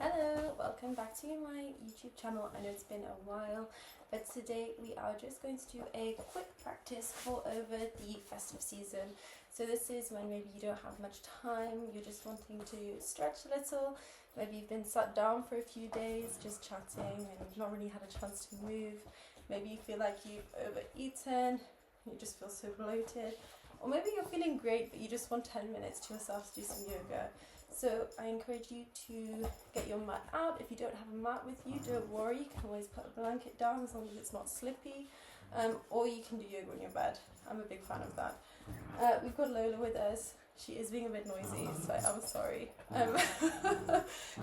Hello, welcome back to my YouTube channel. I know it's been a while, but today we are just going to do a quick practice for over the festive season. So this is when maybe you don't have much time, you're just wanting to stretch a little, maybe you've been sat down for a few days just chatting and you've not really had a chance to move, maybe you feel like you've overeaten, you just feel so bloated, or maybe you're feeling great but you just want 10 minutes to yourself to do some yoga. So I encourage you to get your mat out. If you don't have a mat with you, don't worry, you can always put a blanket down as long as it's not slippy, or you can do yoga in your bed. I'm a big fan of that. We've got Lola with us. She is being a bit noisy, so I'm sorry.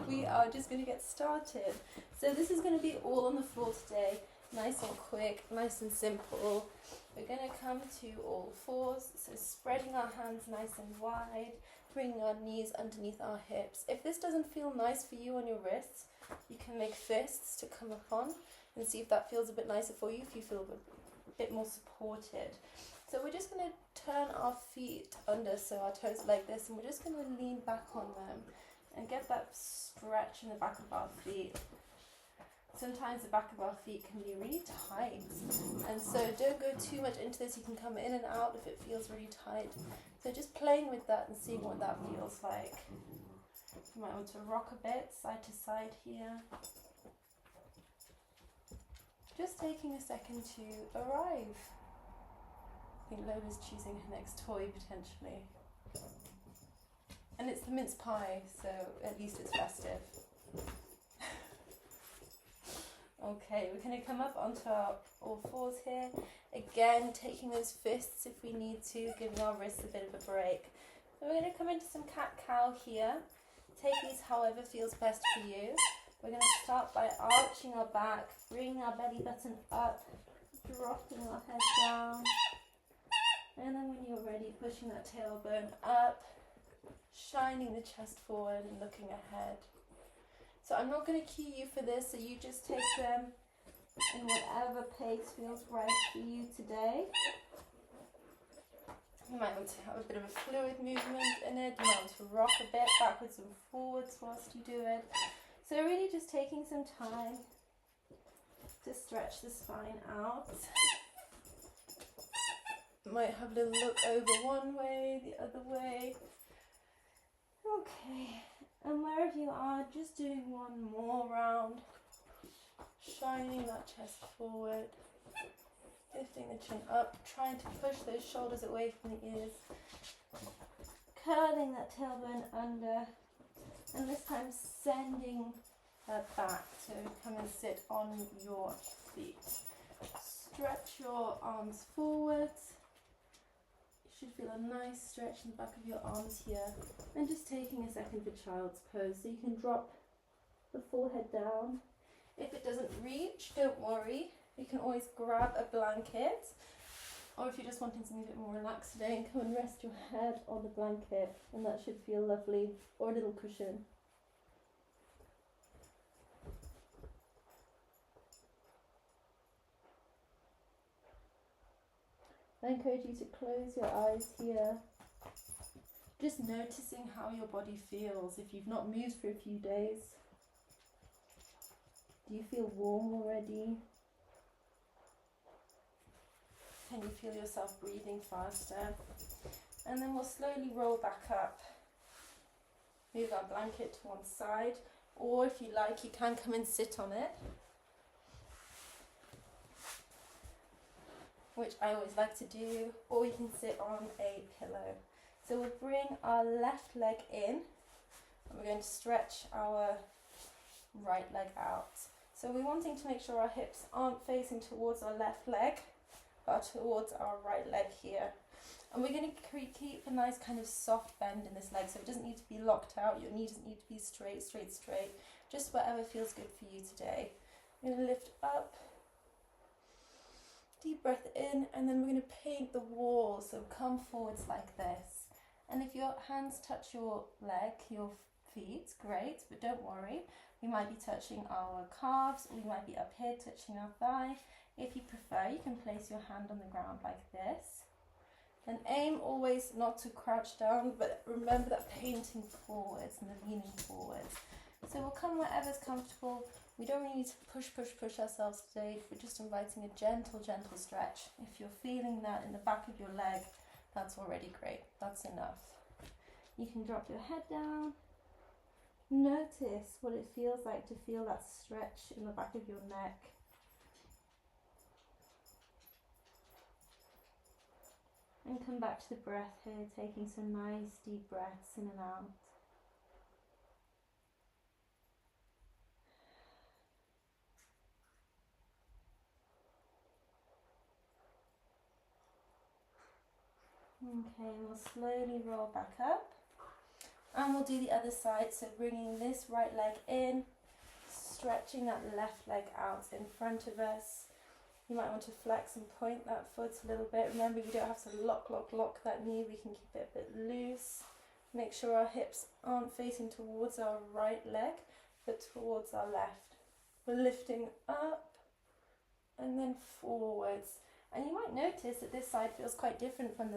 We are just going to get started. So this is going to be all on the floor today, nice and quick, nice and simple. We're going to come to all fours, so spreading our hands nice and wide, bringing our knees underneath our hips. If this doesn't feel nice for you on your wrists, you can make fists to come upon and see if that feels a bit nicer for you, if you feel a bit more supported. So we're just going to turn our feet under, so our toes are like this, and we're just going to lean back on them and get that stretch in the back of our feet. Sometimes the back of our feet can be really tight, and so don't go too much into this. You can come in and out if it feels really tight. So just playing with that and seeing what that feels like. You might want to rock a bit side to side here. Just taking a second to arrive. I think Lola's choosing her next toy potentially. And it's the mince pie, so at least it's festive. Okay, we're going to come up onto our all fours here. Again, taking those fists if we need to, giving our wrists a bit of a break. So we're going to come into some cat-cow here. Take these however feels best for you. We're going to start by arching our back, bringing our belly button up, dropping our head down. And then when you're ready, pushing that tailbone up, shining the chest forward and looking ahead. So I'm not going to cue you for this, so you just take them in whatever pace feels right for you today. You might want to have a bit of a fluid movement in it. You might want to rock a bit backwards and forwards whilst you do it. So really just taking some time to stretch the spine out. Might have a little look over one way, the other way. Okay. And wherever you are, just doing one more round, shining that chest forward, lifting the chin up, trying to push those shoulders away from the ears, curling that tailbone under, and this time sending that back to come and sit on your feet. Stretch your arms forwards. You should feel a nice stretch in the back of your arms here, and just taking a second for child's pose, so you can drop the forehead down. If it doesn't reach, don't worry, you can always grab a blanket, or if you're just wanting something a bit more relaxed today, come and rest your head on the blanket, and that should feel lovely, or a little cushion. I encourage you to close your eyes here, just noticing how your body feels. If you've not moved for a few days, do you feel warm already? Can you feel yourself breathing faster? And then we'll slowly roll back up. Move our blanket to one side, or if you like, you can come and sit on it, which I always like to do, or you can sit on a pillow. So we'll bring our left leg in, and we're going to stretch our right leg out. So we're wanting to make sure our hips aren't facing towards our left leg, but towards our right leg here. And we're going to keep a nice kind of soft bend in this leg, so it doesn't need to be locked out, your knee doesn't need to be straight, just whatever feels good for you today. We're going to lift up, deep breath in, and then we're going to paint the wall, so come forwards like this. And if your hands touch your leg, your feet, great, but don't worry, we might be touching our calves, or we might be up here touching our thigh. If you prefer, you can place your hand on the ground like this. And aim always not to crouch down, but remember that painting forwards and the leaning forwards. So we'll come wherever's comfortable. We don't really need to push ourselves today. We're just inviting a gentle stretch. If you're feeling that in the back of your leg, that's already great. That's enough. You can drop your head down. Notice what it feels like to feel that stretch in the back of your neck. And come back to the breath here, taking some nice deep breaths in and out. Okay, and we'll slowly roll back up. And we'll do the other side, so bringing this right leg in, stretching that left leg out in front of us. You might want to flex and point that foot a little bit. Remember, we don't have to lock that knee. We can keep it a bit loose. Make sure our hips aren't facing towards our right leg, but towards our left. We're lifting up and then forwards. And you might notice that this side feels quite different from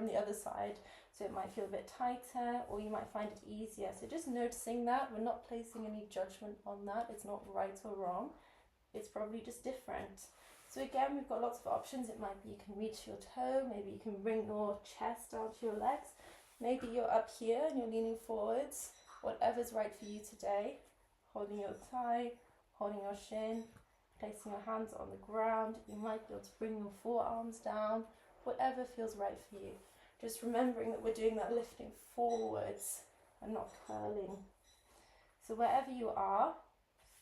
the other side. So it might feel a bit tighter, or you might find it easier. So just noticing that. We're not placing any judgment on that. It's not right or wrong. It's probably just different. So again, we've got lots of options. It might be you can reach your toe. Maybe you can bring your chest down to your legs. Maybe you're up here and you're leaning forwards. Whatever's right for you today. Holding your thigh, holding your shin, placing your hands on the ground. You might be able to bring your forearms down. Whatever feels right for you. Just remembering that we're doing that lifting forwards and not curling. So wherever you are,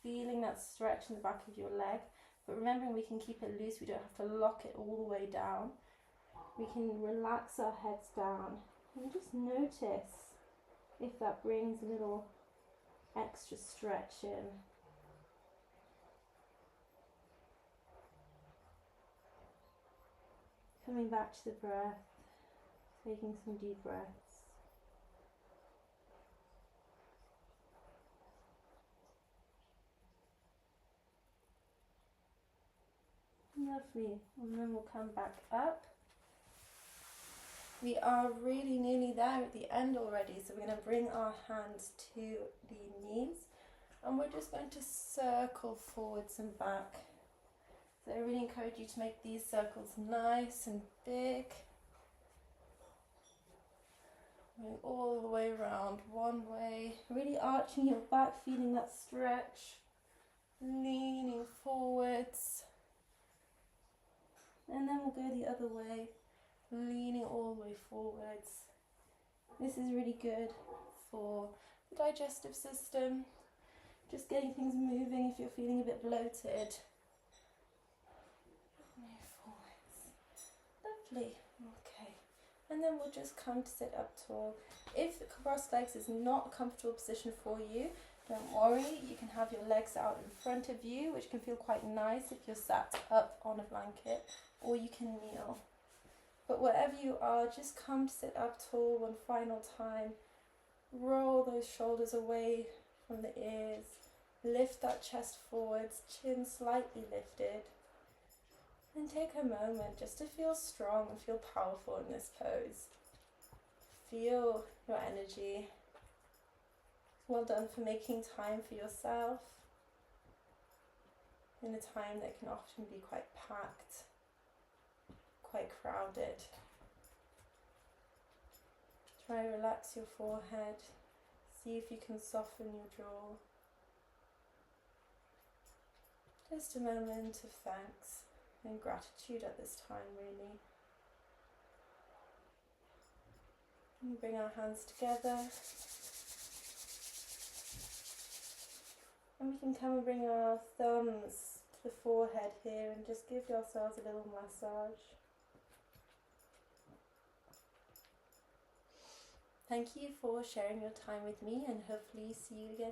feeling that stretch in the back of your leg, but remembering we can keep it loose. We don't have to lock it all the way down. We can relax our heads down and just notice if that brings a little extra stretch in. Coming back to the breath, taking some deep breaths. Lovely, and then we'll come back up. We are really nearly there at the end already, so we're going to bring our hands to the knees and we're just going to circle forwards and back. So I really encourage you to make these circles nice and big. Going all the way around one way, really arching your back, feeling that stretch, leaning forwards. And then we'll go the other way, leaning all the way forwards. This is really good for the digestive system, just getting things moving if you're feeling a bit bloated. Move forwards. Lovely. Okay. And then we'll just come to sit up tall. If the crossed legs is not a comfortable position for you, don't worry, you can have your legs out in front of you, which can feel quite nice if you're sat up on a blanket, or you can kneel. But wherever you are, just come to sit up tall one final time. Roll those shoulders away from the ears. Lift that chest forwards, chin slightly lifted. And take a moment just to feel strong and feel powerful in this pose. Feel your energy. Well done for making time for yourself in a time that can often be quite packed, quite crowded. Try to relax your forehead. See if you can soften your jaw. Just a moment of thanks and gratitude at this time, really. And bring our hands together. And we can come and bring our thumbs to the forehead here and just give yourselves a little massage. Thank you for sharing your time with me, and hopefully see you again